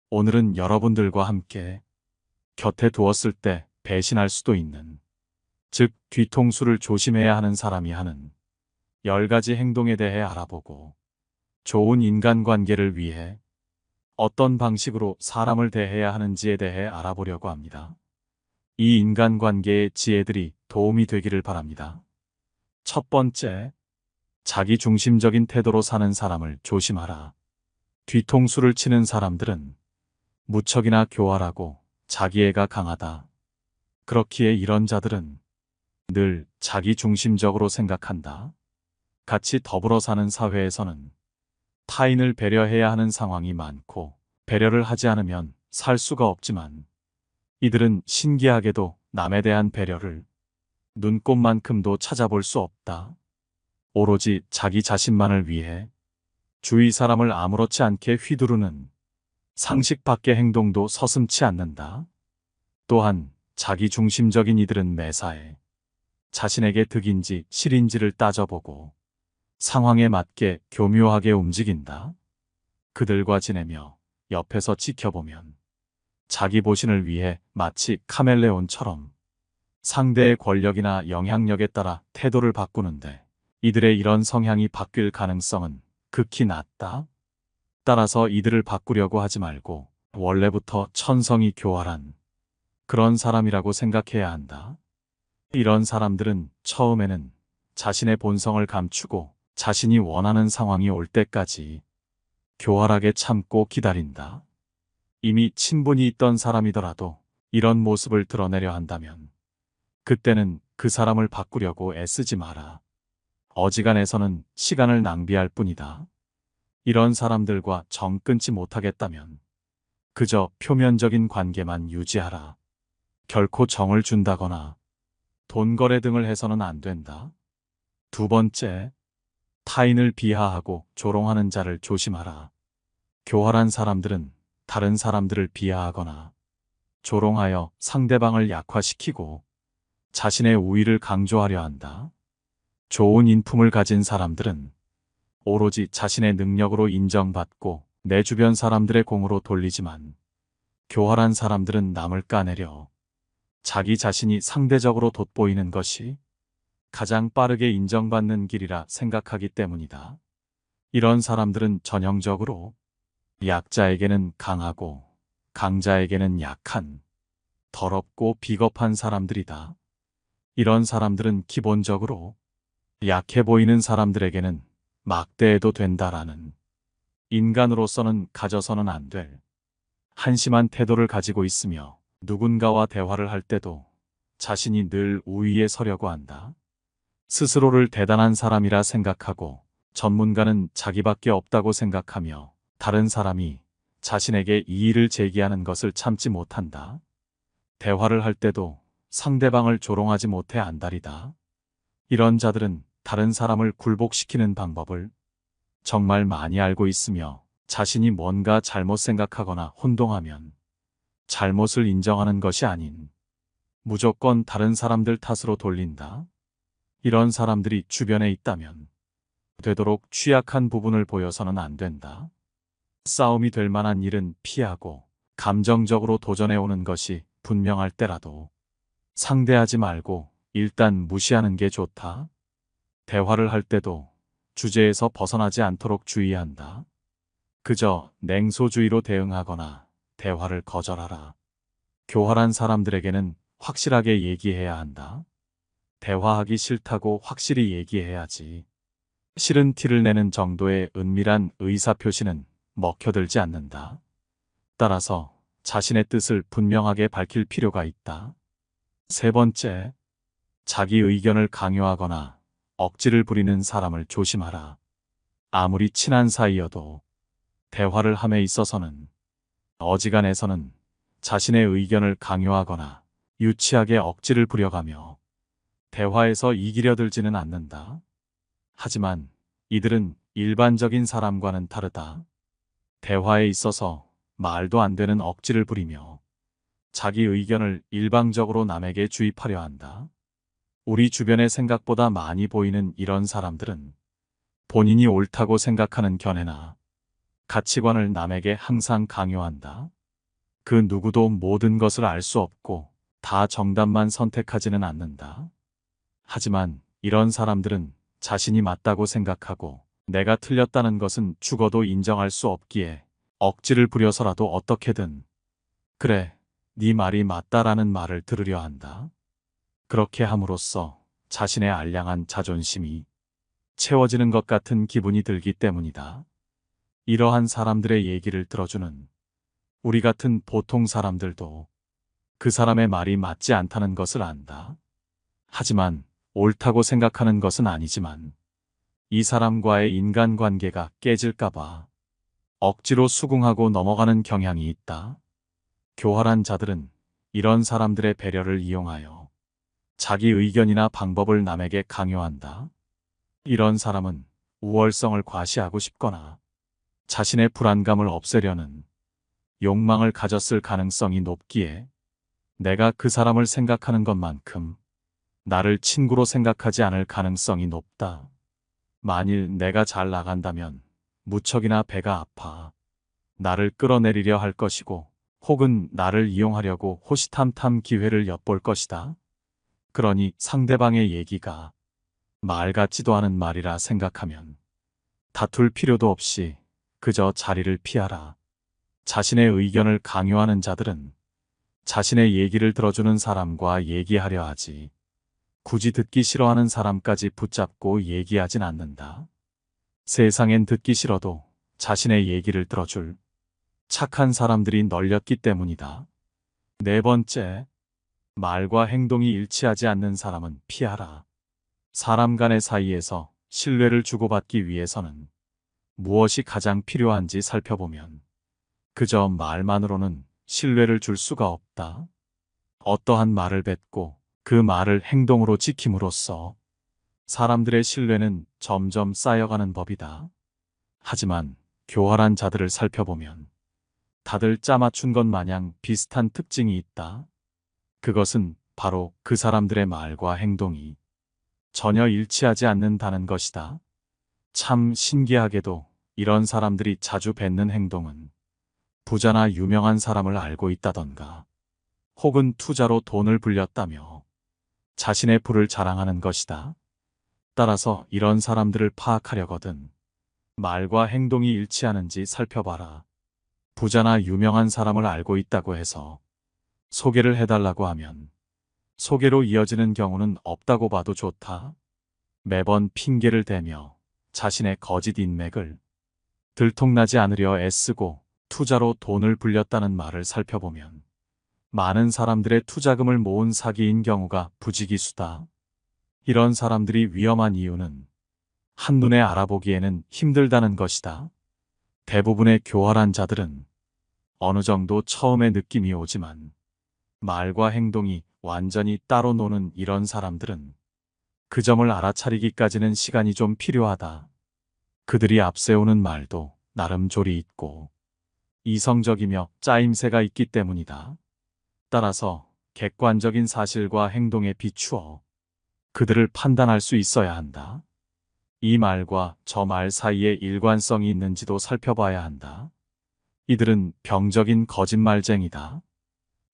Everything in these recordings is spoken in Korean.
오늘은 여러분들과 함께 곁에 두었을 때 배신할 수도 있는, 즉 뒤통수를 조심해야 하는 사람이 하는 10가지 행동에 대해 알아보고 좋은 인간관계를 위해 어떤 방식으로 사람을 대해야 하는지에 대해 알아보려고 합니다. 이 인간관계의 지혜들이 도움이 되기를 바랍니다. 첫 번째, 자기중심적인 태도로 사는 사람을 조심하라. 뒤통수를 치는 사람들은 무척이나 교활하고 자기애가 강하다. 그렇기에 이런 자들은 늘 자기중심적으로 생각한다. 같이 더불어 사는 사회에서는 타인을 배려해야 하는 상황이 많고 배려를 하지 않으면 살 수가 없지만 이들은 신기하게도 남에 대한 배려를 눈꼽만큼도 찾아볼 수 없다. 오로지 자기 자신만을 위해 주위 사람을 아무렇지 않게 휘두르는 상식 밖의 행동도 서슴지 않는다. 또한 자기중심적인 이들은 매사에 자신에게 득인지 실인지를 따져보고 상황에 맞게 교묘하게 움직인다. 그들과 지내며 옆에서 지켜보면 자기 보신을 위해 마치 카멜레온처럼 상대의 권력이나 영향력에 따라 태도를 바꾸는데 이들의 이런 성향이 바뀔 가능성은 극히 낮다. 따라서 이들을 바꾸려고 하지 말고 원래부터 천성이 교활한 그런 사람이라고 생각해야 한다. 이런 사람들은 처음에는 자신의 본성을 감추고 자신이 원하는 상황이 올 때까지 교활하게 참고 기다린다. 이미 친분이 있던 사람이더라도 이런 모습을 드러내려 한다면 그때는 그 사람을 바꾸려고 애쓰지 마라. 어지간해서는 시간을 낭비할 뿐이다. 이런 사람들과 정 끊지 못하겠다면 그저 표면적인 관계만 유지하라. 결코 정을 준다거나 돈거래 등을 해서는 안 된다. 두 번째, 타인을 비하하고 조롱하는 자를 조심하라. 교활한 사람들은 다른 사람들을 비하하거나 조롱하여 상대방을 약화시키고 자신의 우위를 강조하려 한다. 좋은 인품을 가진 사람들은 오로지 자신의 능력으로 인정받고 내 주변 사람들의 공으로 돌리지만 교활한 사람들은 남을 까내려 자기 자신이 상대적으로 돋보이는 것이 가장 빠르게 인정받는 길이라 생각하기 때문이다. 이런 사람들은 전형적으로 약자에게는 강하고 강자에게는 약한 더럽고 비겁한 사람들이다. 이런 사람들은 기본적으로 약해 보이는 사람들에게는 막대해도 된다라는 인간으로서는 가져서는 안 될 한심한 태도를 가지고 있으며 누군가와 대화를 할 때도 자신이 늘 우위에 서려고 한다. 스스로를 대단한 사람이라 생각하고 전문가는 자기밖에 없다고 생각하며 다른 사람이 자신에게 이의를 제기하는 것을 참지 못한다. 대화를 할 때도 상대방을 조롱하지 못해 안달이다. 이런 자들은 다른 사람을 굴복시키는 방법을 정말 많이 알고 있으며 자신이 뭔가 잘못 생각하거나 혼동하면 잘못을 인정하는 것이 아닌 무조건 다른 사람들 탓으로 돌린다. 이런 사람들이 주변에 있다면 되도록 취약한 부분을 보여서는 안 된다. 싸움이 될 만한 일은 피하고 감정적으로 도전해오는 것이 분명할 때라도 상대하지 말고 일단 무시하는 게 좋다. 대화를 할 때도 주제에서 벗어나지 않도록 주의한다. 그저 냉소주의로 대응하거나 대화를 거절하라. 교활한 사람들에게는 확실하게 얘기해야 한다. 대화하기 싫다고 확실히 얘기해야지. 싫은 티를 내는 정도의 은밀한 의사표시는 먹혀들지 않는다. 따라서 자신의 뜻을 분명하게 밝힐 필요가 있다. 세 번째, 자기 의견을 강요하거나 억지를 부리는 사람을 조심하라. 아무리 친한 사이여도 대화를 함에 있어서는 어지간해서는 자신의 의견을 강요하거나 유치하게 억지를 부려가며 대화에서 이기려 들지는 않는다. 하지만 이들은 일반적인 사람과는 다르다. 대화에 있어서 말도 안 되는 억지를 부리며 자기 의견을 일방적으로 남에게 주입하려 한다. 우리 주변에 생각보다 많이 보이는 이런 사람들은 본인이 옳다고 생각하는 견해나 가치관을 남에게 항상 강요한다. 그 누구도 모든 것을 알 수 없고 다 정답만 선택하지는 않는다. 하지만 이런 사람들은 자신이 맞다고 생각하고 내가 틀렸다는 것은 죽어도 인정할 수 없기에 억지를 부려서라도 어떻게든 그래, 네 말이 맞다라는 말을 들으려 한다. 그렇게 함으로써 자신의 알량한 자존심이 채워지는 것 같은 기분이 들기 때문이다. 이러한 사람들의 얘기를 들어주는 우리 같은 보통 사람들도 그 사람의 말이 맞지 않다는 것을 안다. 하지만 옳다고 생각하는 것은 아니지만 이 사람과의 인간관계가 깨질까봐 억지로 수긍하고 넘어가는 경향이 있다. 교활한 자들은 이런 사람들의 배려를 이용하여 자기 의견이나 방법을 남에게 강요한다. 이런 사람은 우월성을 과시하고 싶거나 자신의 불안감을 없애려는 욕망을 가졌을 가능성이 높기에 내가 그 사람을 생각하는 것만큼 나를 친구로 생각하지 않을 가능성이 높다. 만일 내가 잘 나간다면 무척이나 배가 아파 나를 끌어내리려 할 것이고 혹은 나를 이용하려고 호시탐탐 기회를 엿볼 것이다. 그러니 상대방의 얘기가 말 같지도 않은 말이라 생각하면 다툴 필요도 없이 그저 자리를 피하라. 자신의 의견을 강요하는 자들은 자신의 얘기를 들어주는 사람과 얘기하려 하지 굳이 듣기 싫어하는 사람까지 붙잡고 얘기하진 않는다. 세상엔 듣기 싫어도 자신의 얘기를 들어줄 착한 사람들이 널렸기 때문이다. 네 번째, 말과 행동이 일치하지 않는 사람은 피하라. 사람 간의 사이에서 신뢰를 주고받기 위해서는 무엇이 가장 필요한지 살펴보면 그저 말만으로는 신뢰를 줄 수가 없다. 어떠한 말을 뱉고 그 말을 행동으로 지킴으로써 사람들의 신뢰는 점점 쌓여가는 법이다. 하지만 교활한 자들을 살펴보면 다들 짜맞춘 것 마냥 비슷한 특징이 있다. 그것은 바로 그 사람들의 말과 행동이 전혀 일치하지 않는다는 것이다. 참 신기하게도 이런 사람들이 자주 뱉는 행동은 부자나 유명한 사람을 알고 있다던가 혹은 투자로 돈을 불렸다며 자신의 부를 자랑하는 것이다. 따라서 이런 사람들을 파악하려거든 말과 행동이 일치하는지 살펴봐라. 부자나 유명한 사람을 알고 있다고 해서 소개를 해달라고 하면 소개로 이어지는 경우는 없다고 봐도 좋다. 매번 핑계를 대며 자신의 거짓 인맥을 들통나지 않으려 애쓰고 투자로 돈을 불렸다는 말을 살펴보면 많은 사람들의 투자금을 모은 사기인 경우가 부지기수다. 이런 사람들이 위험한 이유는 한눈에 알아보기에는 힘들다는 것이다. 대부분의 교활한 자들은 어느 정도 처음에 느낌이 오지만 말과 행동이 완전히 따로 노는 이런 사람들은 그 점을 알아차리기까지는 시간이 좀 필요하다. 그들이 앞세우는 말도 나름 조리 있고 이성적이며 짜임새가 있기 때문이다. 따라서 객관적인 사실과 행동에 비추어 그들을 판단할 수 있어야 한다. 이 말과 저 말 사이에 일관성이 있는지도 살펴봐야 한다. 이들은 병적인 거짓말쟁이다.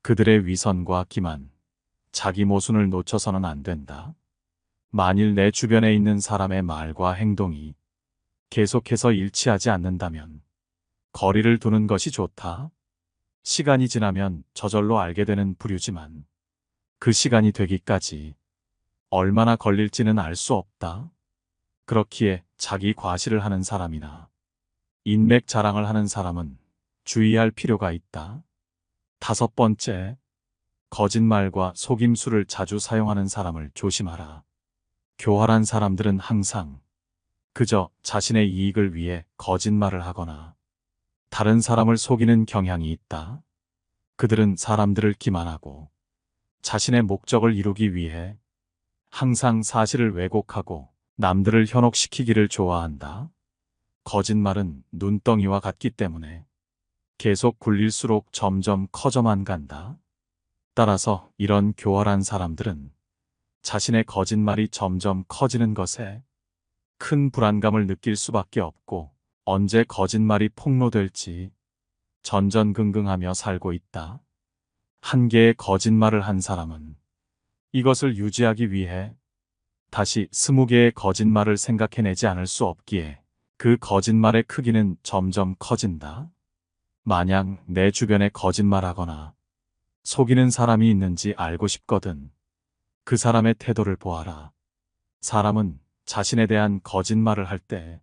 그들의 위선과 기만, 자기 모순을 놓쳐서는 안 된다. 만일 내 주변에 있는 사람의 말과 행동이 계속해서 일치하지 않는다면 거리를 두는 것이 좋다. 시간이 지나면 저절로 알게 되는 부류지만 그 시간이 되기까지 얼마나 걸릴지는 알 수 없다. 그렇기에 자기 과시를 하는 사람이나 인맥 자랑을 하는 사람은 주의할 필요가 있다. 다섯 번째, 거짓말과 속임수를 자주 사용하는 사람을 조심하라. 교활한 사람들은 항상 그저 자신의 이익을 위해 거짓말을 하거나 다른 사람을 속이는 경향이 있다. 그들은 사람들을 기만하고 자신의 목적을 이루기 위해 항상 사실을 왜곡하고 남들을 현혹시키기를 좋아한다. 거짓말은 눈덩이와 같기 때문에 계속 굴릴수록 점점 커져만 간다. 따라서 이런 교활한 사람들은 자신의 거짓말이 점점 커지는 것에 큰 불안감을 느낄 수밖에 없고 언제 거짓말이 폭로될지 전전긍긍하며 살고 있다. 한 개의 거짓말을 한 사람은 이것을 유지하기 위해 다시 20개의 거짓말을 생각해내지 않을 수 없기에 그 거짓말의 크기는 점점 커진다. 만약 내 주변에 거짓말하거나 속이는 사람이 있는지 알고 싶거든. 그 사람의 태도를 보아라. 사람은 자신에 대한 거짓말을 할 때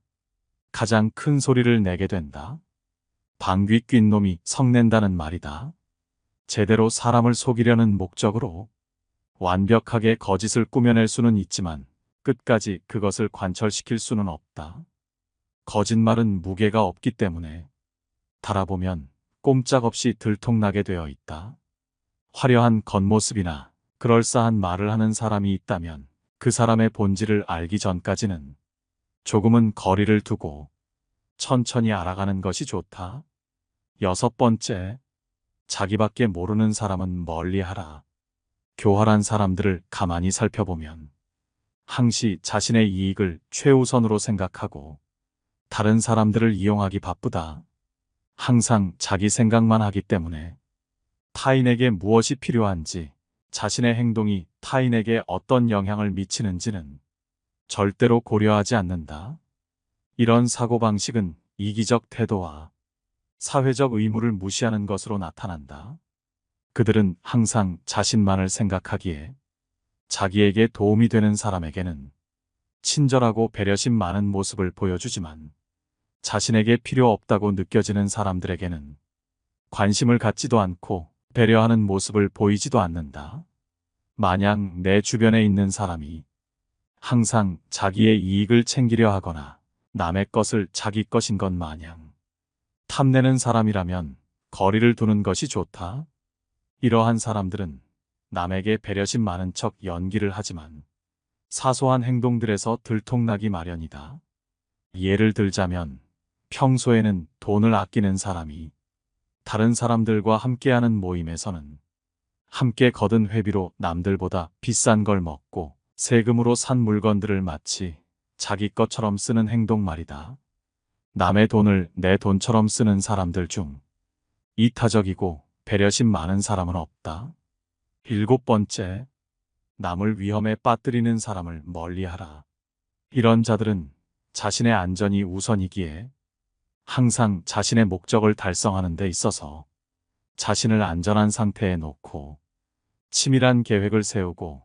가장 큰 소리를 내게 된다. 방귀 낀 놈이 성낸다는 말이다. 제대로 사람을 속이려는 목적으로 완벽하게 거짓을 꾸며낼 수는 있지만 끝까지 그것을 관철시킬 수는 없다. 거짓말은 무게가 없기 때문에 달아보면 꼼짝없이 들통나게 되어 있다. 화려한 겉모습이나 그럴싸한 말을 하는 사람이 있다면 그 사람의 본질을 알기 전까지는 조금은 거리를 두고 천천히 알아가는 것이 좋다. 6번째, 자기밖에 모르는 사람은 멀리하라. 교활한 사람들을 가만히 살펴보면 항시 자신의 이익을 최우선으로 생각하고 다른 사람들을 이용하기 바쁘다. 항상 자기 생각만 하기 때문에 타인에게 무엇이 필요한지, 자신의 행동이 타인에게 어떤 영향을 미치는지는 절대로 고려하지 않는다. 이런 사고방식은 이기적 태도와 사회적 의무를 무시하는 것으로 나타난다. 그들은 항상 자신만을 생각하기에 자기에게 도움이 되는 사람에게는 친절하고 배려심 많은 모습을 보여주지만 자신에게 필요 없다고 느껴지는 사람들에게는 관심을 갖지도 않고 배려하는 모습을 보이지도 않는다. 만약 내 주변에 있는 사람이 항상 자기의 이익을 챙기려 하거나 남의 것을 자기 것인 것 마냥 탐내는 사람이라면 거리를 두는 것이 좋다. 이러한 사람들은 남에게 배려심 많은 척 연기를 하지만 사소한 행동들에서 들통나기 마련이다. 예를 들자면 평소에는 돈을 아끼는 사람이 다른 사람들과 함께하는 모임에서는 함께 거둔 회비로 남들보다 비싼 걸 먹고 세금으로 산 물건들을 마치 자기 것처럼 쓰는 행동 말이다. 남의 돈을 내 돈처럼 쓰는 사람들 중 이타적이고 배려심 많은 사람은 없다. 7번째, 남을 위험에 빠뜨리는 사람을 멀리하라. 이런 자들은 자신의 안전이 우선이기에 항상 자신의 목적을 달성하는 데 있어서 자신을 안전한 상태에 놓고 치밀한 계획을 세우고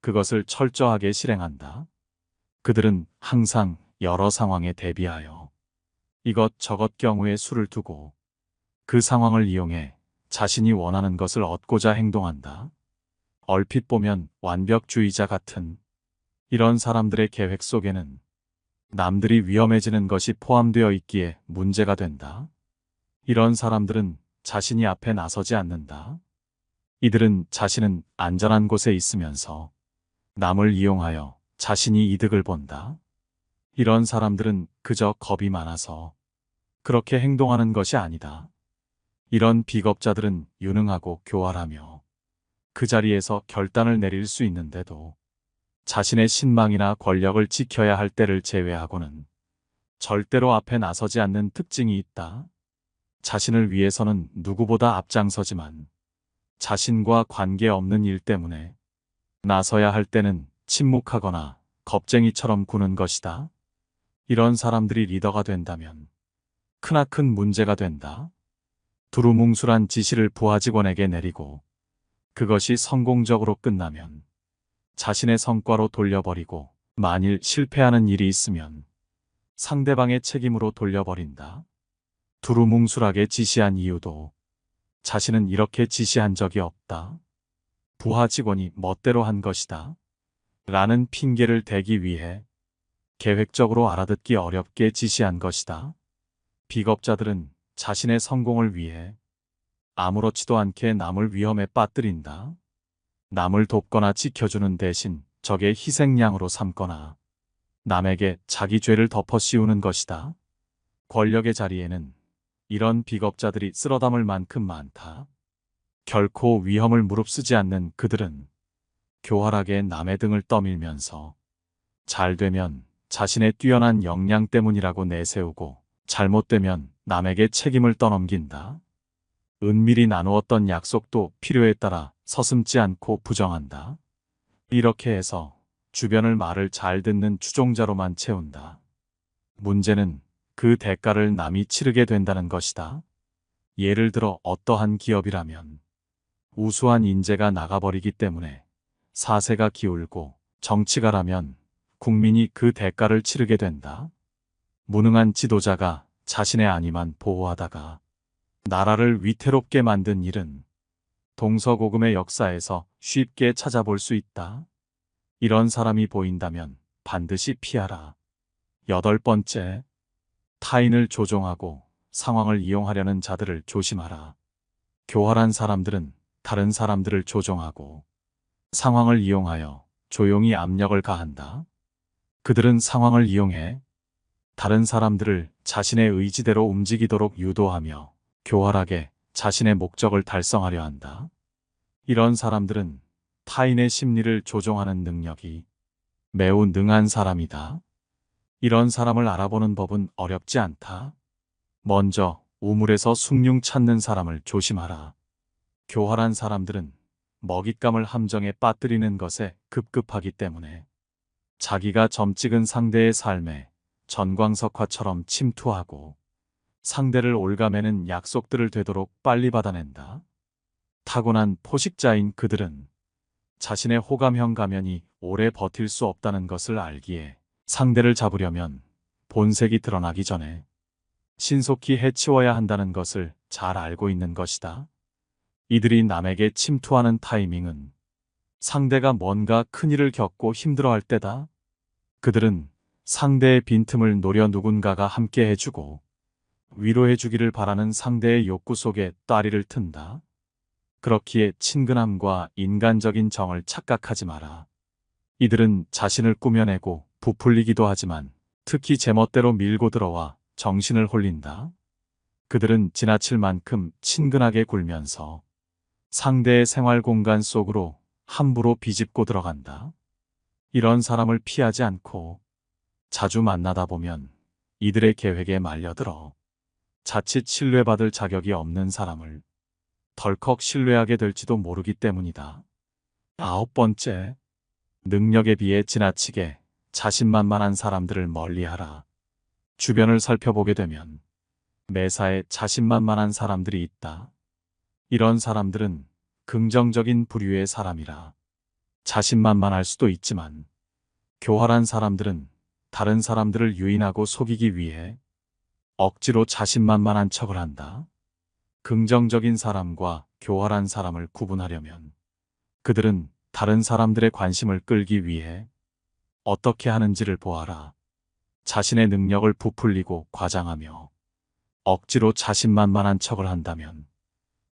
그것을 철저하게 실행한다. 그들은 항상 여러 상황에 대비하여 이것저것 경우에 수를 두고 그 상황을 이용해 자신이 원하는 것을 얻고자 행동한다. 얼핏 보면 완벽주의자 같은 이런 사람들의 계획 속에는 남들이 위험해지는 것이 포함되어 있기에 문제가 된다. 이런 사람들은 자신이 앞에 나서지 않는다. 이들은 자신은 안전한 곳에 있으면서 남을 이용하여 자신이 이득을 본다. 이런 사람들은 그저 겁이 많아서 그렇게 행동하는 것이 아니다. 이런 비겁자들은 유능하고 교활하며 그 자리에서 결단을 내릴 수 있는데도 자신의 신망이나 권력을 지켜야 할 때를 제외하고는 절대로 앞에 나서지 않는 특징이 있다. 자신을 위해서는 누구보다 앞장서지만 자신과 관계없는 일 때문에 나서야 할 때는 침묵하거나 겁쟁이처럼 구는 것이다. 이런 사람들이 리더가 된다면 크나큰 문제가 된다. 두루뭉술한 지시를 부하 직원에게 내리고 그것이 성공적으로 끝나면 자신의 성과로 돌려버리고 만일 실패하는 일이 있으면 상대방의 책임으로 돌려버린다. 두루뭉술하게 지시한 이유도 자신은 이렇게 지시한 적이 없다. 부하 직원이 멋대로 한 것이다. 라는 핑계를 대기 위해 계획적으로 알아듣기 어렵게 지시한 것이다. 비겁자들은 자신의 성공을 위해 아무렇지도 않게 남을 위험에 빠뜨린다. 남을 돕거나 지켜주는 대신 적의 희생양으로 삼거나 남에게 자기 죄를 덮어 씌우는 것이다. 권력의 자리에는 이런 비겁자들이 쓸어담을 만큼 많다. 결코 위험을 무릅쓰지 않는 그들은 교활하게 남의 등을 떠밀면서 잘 되면 자신의 뛰어난 역량 때문이라고 내세우고 잘못되면 남에게 책임을 떠넘긴다. 은밀히 나누었던 약속도 필요에 따라 서슴지 않고 부정한다. 이렇게 해서 주변을 말을 잘 듣는 추종자로만 채운다. 문제는 그 대가를 남이 치르게 된다는 것이다. 예를 들어 어떠한 기업이라면 우수한 인재가 나가버리기 때문에 사세가 기울고, 정치가라면 국민이 그 대가를 치르게 된다. 무능한 지도자가 자신의 안위만 보호하다가 나라를 위태롭게 만든 일은 동서고금의 역사에서 쉽게 찾아볼 수 있다. 이런 사람이 보인다면 반드시 피하라. 8번째, 타인을 조종하고 상황을 이용하려는 자들을 조심하라. 교활한 사람들은 다른 사람들을 조종하고 상황을 이용하여 조용히 압력을 가한다. 그들은 상황을 이용해 다른 사람들을 자신의 의지대로 움직이도록 유도하며 교활하게 자신의 목적을 달성하려 한다. 이런 사람들은 타인의 심리를 조종하는 능력이 매우 능한 사람이다. 이런 사람을 알아보는 법은 어렵지 않다. 먼저 우물에서 숭늉 찾는 사람을 조심하라. 교활한 사람들은 먹잇감을 함정에 빠뜨리는 것에 급급하기 때문에 자기가 점 찍은 상대의 삶에 전광석화처럼 침투하고 상대를 올가매는 약속들을 되도록 빨리 받아낸다. 타고난 포식자인 그들은 자신의 호감형 가면이 오래 버틸 수 없다는 것을 알기에 상대를 잡으려면 본색이 드러나기 전에 신속히 해치워야 한다는 것을 잘 알고 있는 것이다. 이들이 남에게 침투하는 타이밍은 상대가 뭔가 큰일을 겪고 힘들어할 때다. 그들은 상대의 빈틈을 노려 누군가가 함께 해주고 위로해주기를 바라는 상대의 욕구 속에 따리를 튼다. 그렇기에 친근함과 인간적인 정을 착각하지 마라. 이들은 자신을 꾸며내고 부풀리기도 하지만 특히 제멋대로 밀고 들어와 정신을 홀린다. 그들은 지나칠 만큼 친근하게 굴면서 상대의 생활 공간 속으로 함부로 비집고 들어간다. 이런 사람을 피하지 않고 자주 만나다 보면 이들의 계획에 말려들어 자칫 신뢰받을 자격이 없는 사람을 덜컥 신뢰하게 될지도 모르기 때문이다. 9번째, 능력에 비해 지나치게 자신만만한 사람들을 멀리하라. 주변을 살펴보게 되면 매사에 자신만만한 사람들이 있다. 이런 사람들은 긍정적인 부류의 사람이라 자신만만할 수도 있지만 교활한 사람들은 다른 사람들을 유인하고 속이기 위해 억지로 자신만만한 척을 한다. 긍정적인 사람과 교활한 사람을 구분하려면 그들은 다른 사람들의 관심을 끌기 위해 어떻게 하는지를 보아라. 자신의 능력을 부풀리고 과장하며 억지로 자신만만한 척을 한다면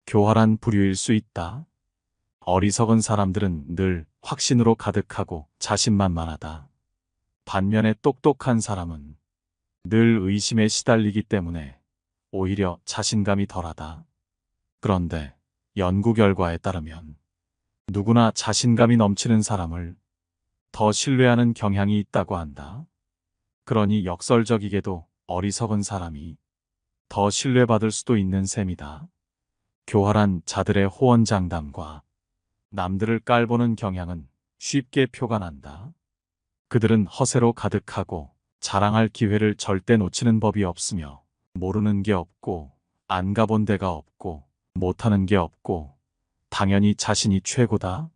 교활한 부류일 수 있다. 어리석은 사람들은 늘 확신으로 가득하고 자신만만하다. 반면에 똑똑한 사람은 늘 의심에 시달리기 때문에 오히려 자신감이 덜하다. 그런데 연구 결과에 따르면 누구나 자신감이 넘치는 사람을 더 신뢰하는 경향이 있다고 한다. 그러니 역설적이게도 어리석은 사람이 더 신뢰받을 수도 있는 셈이다. 교활한 자들의 호언장담과 남들을 깔보는 경향은 쉽게 표가 난다. 그들은 허세로 가득하고 자랑할 기회를 절대 놓치는 법이 없으며 모르는 게 없고 안 가본 데가 없고 못하는 게 없고 당연히 자신이 최고다.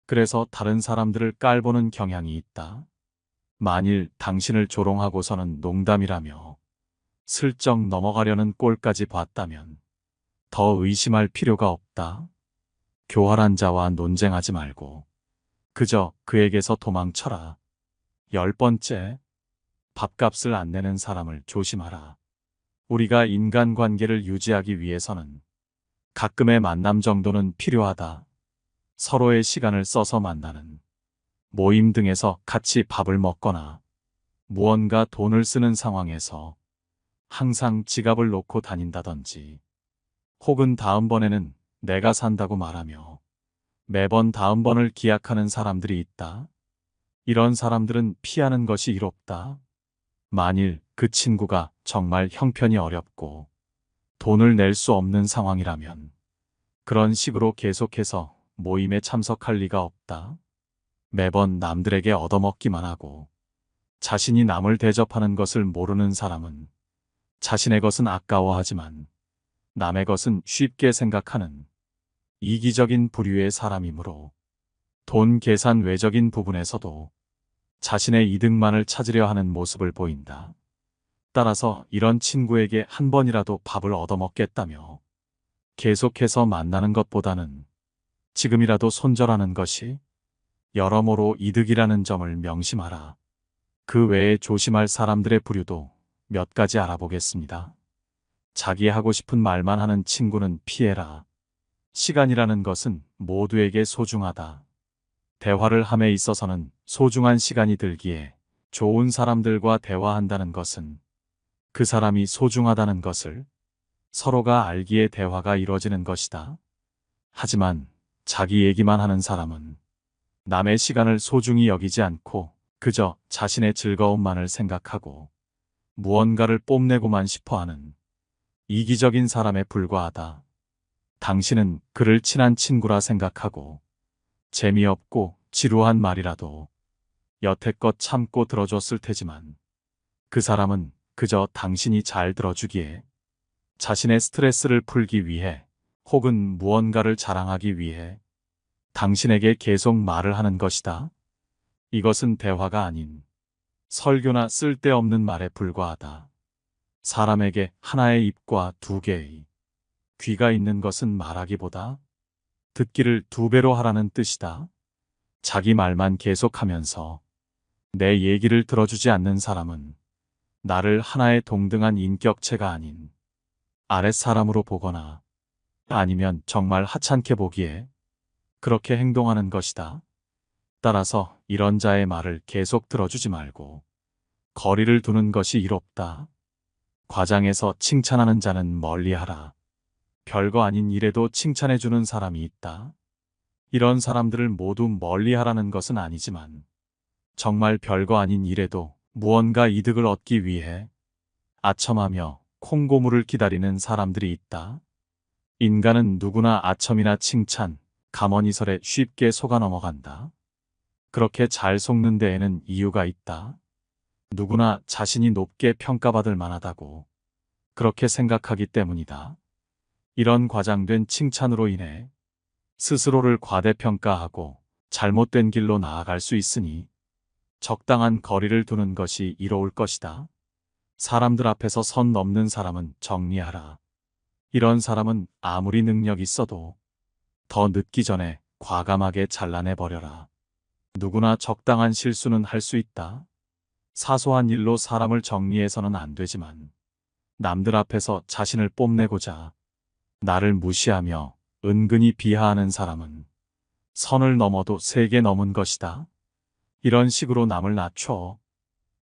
그래서 다른 사람들을 깔보는 경향이 있다. 만일 당신을 조롱하고서는 농담이라며 슬쩍 넘어가려는 꼴까지 봤다면 더 의심할 필요가 없다. 교활한 자와 논쟁하지 말고 그저 그에게서 도망쳐라. 10번째, 밥값을 안 내는 사람을 조심하라. 우리가 인간관계를 유지하기 위해서는 가끔의 만남 정도는 필요하다. 서로의 시간을 써서 만나는 모임 등에서 같이 밥을 먹거나 무언가 돈을 쓰는 상황에서 항상 지갑을 놓고 다닌다든지 혹은 다음번에는 내가 산다고 말하며 매번 다음번을 기약하는 사람들이 있다. 이런 사람들은 피하는 것이 이롭다. 만일 그 친구가 정말 형편이 어렵고 돈을 낼 수 없는 상황이라면 그런 식으로 계속해서 모임에 참석할 리가 없다. 매번 남들에게 얻어먹기만 하고 자신이 남을 대접하는 것을 모르는 사람은 자신의 것은 아까워하지만 남의 것은 쉽게 생각하는 이기적인 부류의 사람이므로 돈 계산 외적인 부분에서도 자신의 이득만을 찾으려 하는 모습을 보인다. 따라서 이런 친구에게 한 번이라도 밥을 얻어먹겠다며 계속해서 만나는 것보다는 지금이라도 손절하는 것이 여러모로 이득이라는 점을 명심하라. 그 외에 조심할 사람들의 부류도 몇 가지 알아보겠습니다. 자기 하고 싶은 말만 하는 친구는 피해라. 시간이라는 것은 모두에게 소중하다. 대화를 함에 있어서는 소중한 시간이 들기에 좋은 사람들과 대화한다는 것은 그 사람이 소중하다는 것을 서로가 알기에 대화가 이루어지는 것이다. 하지만 자기 얘기만 하는 사람은 남의 시간을 소중히 여기지 않고 그저 자신의 즐거움만을 생각하고 무언가를 뽐내고만 싶어하는 이기적인 사람에 불과하다. 당신은 그를 친한 친구라 생각하고 재미없고 지루한 말이라도 여태껏 참고 들어줬을 테지만 그 사람은 그저 당신이 잘 들어주기에 자신의 스트레스를 풀기 위해 혹은 무언가를 자랑하기 위해 당신에게 계속 말을 하는 것이다. 이것은 대화가 아닌 설교나 쓸데없는 말에 불과하다. 사람에게 하나의 입과 두 개의 귀가 있는 것은 말하기보다 듣기를 두 배로 하라는 뜻이다. 자기 말만 계속하면서 내 얘기를 들어주지 않는 사람은 나를 하나의 동등한 인격체가 아닌 아랫사람으로 보거나 아니면 정말 하찮게 보기에 그렇게 행동하는 것이다. 따라서 이런 자의 말을 계속 들어주지 말고 거리를 두는 것이 이롭다. 과장해서 칭찬하는 자는 멀리하라. 별거 아닌 일에도 칭찬해주는 사람이 있다. 이런 사람들을 모두 멀리하라는 것은 아니지만 정말 별거 아닌 일에도 무언가 이득을 얻기 위해 아첨하며 콩고물을 기다리는 사람들이 있다. 인간은 누구나 아첨이나 칭찬, 감언이설에 쉽게 속아 넘어간다. 그렇게 잘 속는 데에는 이유가 있다. 누구나 자신이 높게 평가받을 만하다고 그렇게 생각하기 때문이다. 이런 과장된 칭찬으로 인해 스스로를 과대평가하고 잘못된 길로 나아갈 수 있으니 적당한 거리를 두는 것이 이로울 것이다. 사람들 앞에서 선 넘는 사람은 정리하라. 이런 사람은 아무리 능력 있어도 더 늦기 전에 과감하게 잘라내버려라. 누구나 적당한 실수는 할 수 있다. 사소한 일로 사람을 정리해서는 안 되지만 남들 앞에서 자신을 뽐내고자 나를 무시하며 은근히 비하하는 사람은 선을 넘어도 세게 넘은 것이다. 이런 식으로 남을 낮춰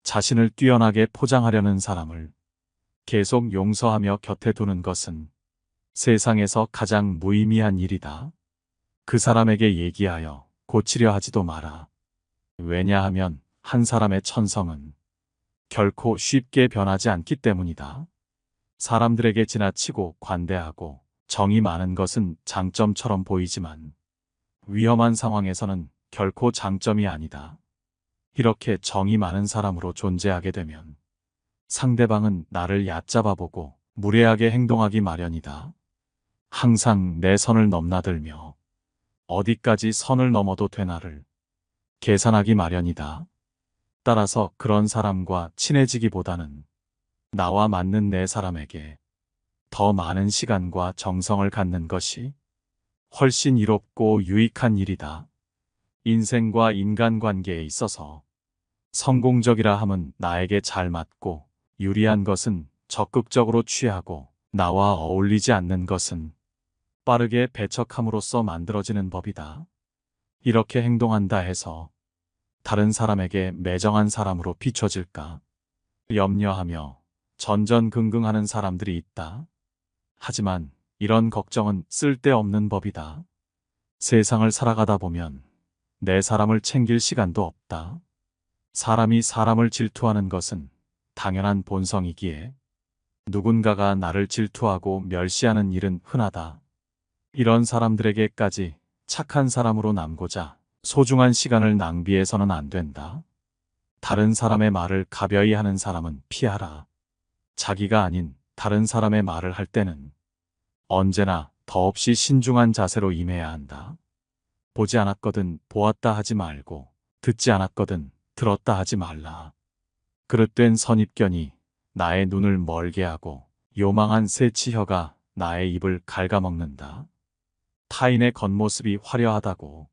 자신을 뛰어나게 포장하려는 사람을 계속 용서하며 곁에 두는 것은 세상에서 가장 무의미한 일이다. 그 사람에게 얘기하여 고치려 하지도 마라. 왜냐하면 한 사람의 천성은 결코 쉽게 변하지 않기 때문이다. 사람들에게 지나치고 관대하고 정이 많은 것은 장점처럼 보이지만 위험한 상황에서는 결코 장점이 아니다. 이렇게 정이 많은 사람으로 존재하게 되면 상대방은 나를 얕잡아 보고 무례하게 행동하기 마련이다. 항상 내 선을 넘나들며 어디까지 선을 넘어도 되나를 계산하기 마련이다. 따라서 그런 사람과 친해지기보다는 나와 맞는 내 사람에게 더 많은 시간과 정성을 갖는 것이 훨씬 이롭고 유익한 일이다. 인생과 인간관계에 있어서 성공적이라 함은 나에게 잘 맞고 유리한 것은 적극적으로 취하고 나와 어울리지 않는 것은 빠르게 배척함으로써 만들어지는 법이다. 이렇게 행동한다 해서 다른 사람에게 매정한 사람으로 비춰질까 염려하며 전전긍긍하는 사람들이 있다. 하지만 이런 걱정은 쓸데없는 법이다. 세상을 살아가다 보면 내 사람을 챙길 시간도 없다. 사람이 사람을 질투하는 것은 당연한 본성이기에 누군가가 나를 질투하고 멸시하는 일은 흔하다. 이런 사람들에게까지 착한 사람으로 남고자 소중한 시간을 낭비해서는 안 된다. 다른 사람의 말을 가벼이 하는 사람은 피하라. 자기가 아닌 다른 사람의 말을 할 때는 언제나 더없이 신중한 자세로 임해야 한다. 보지 않았거든 보았다 하지 말고 듣지 않았거든 들었다 하지 말라. 그릇된 선입견이 나의 눈을 멀게 하고 요망한 새치혀가 나의 입을 갉아먹는다. 타인의 겉모습이 화려하다고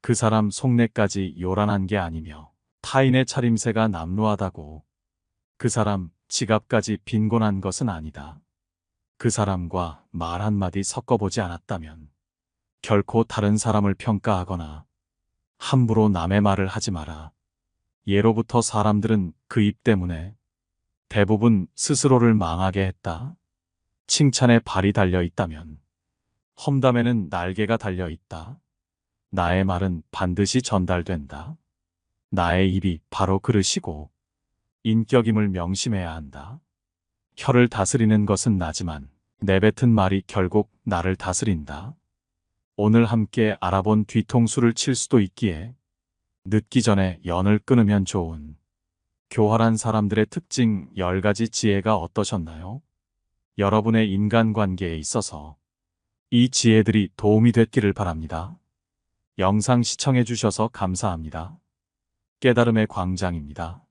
그 사람 속내까지 요란한 게 아니며 타인의 차림새가 남루하다고 그 사람 지갑까지 빈곤한 것은 아니다. 그 사람과 말 한마디 섞어보지 않았다면 결코 다른 사람을 평가하거나 함부로 남의 말을 하지 마라. 예로부터 사람들은 그 입 때문에 대부분 스스로를 망하게 했다. 칭찬에 발이 달려 있다면 험담에는 날개가 달려 있다. 나의 말은 반드시 전달된다. 나의 입이 바로 그릇이고 인격임을 명심해야 한다. 혀를 다스리는 것은 나지만 내뱉은 말이 결국 나를 다스린다. 오늘 함께 알아본 뒤통수를 칠 수도 있기에 늦기 전에 연을 끊으면 좋은 교활한 사람들의 특징 10가지 지혜가 어떠셨나요? 여러분의 인간관계에 있어서 이 지혜들이 도움이 됐기를 바랍니다. 영상 시청해 주셔서 감사합니다. 깨달음의 광장입니다.